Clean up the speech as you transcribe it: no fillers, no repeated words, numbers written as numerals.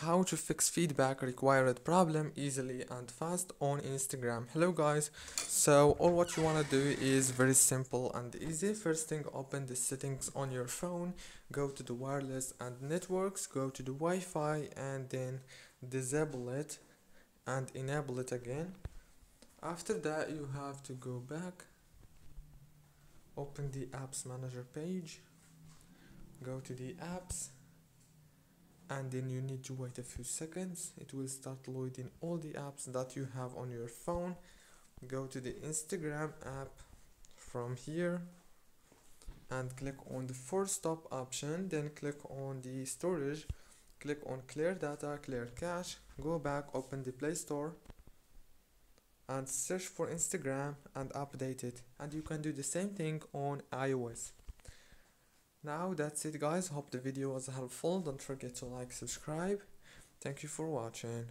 How to fix feedback required problem easily and fast on Instagram. Hello guys, so all what you want to do is very simple and easy. First thing, open the settings on your phone, go to the wireless and networks, go to the Wi-Fi and then disable it and enable it again. After that you have to go back, open the apps manager page, go to the apps, and then you need to wait a few seconds. It will start loading all the apps that you have on your phone. Go to the Instagram app from here and click on the force stop option, then click on the storage, click on clear data, clear cache, go back, open the Play Store and search for Instagram and update it, and you can do the same thing on iOS. Now that's it guys, hope the video was helpful. Don't forget to like, subscribe. Thank you for watching.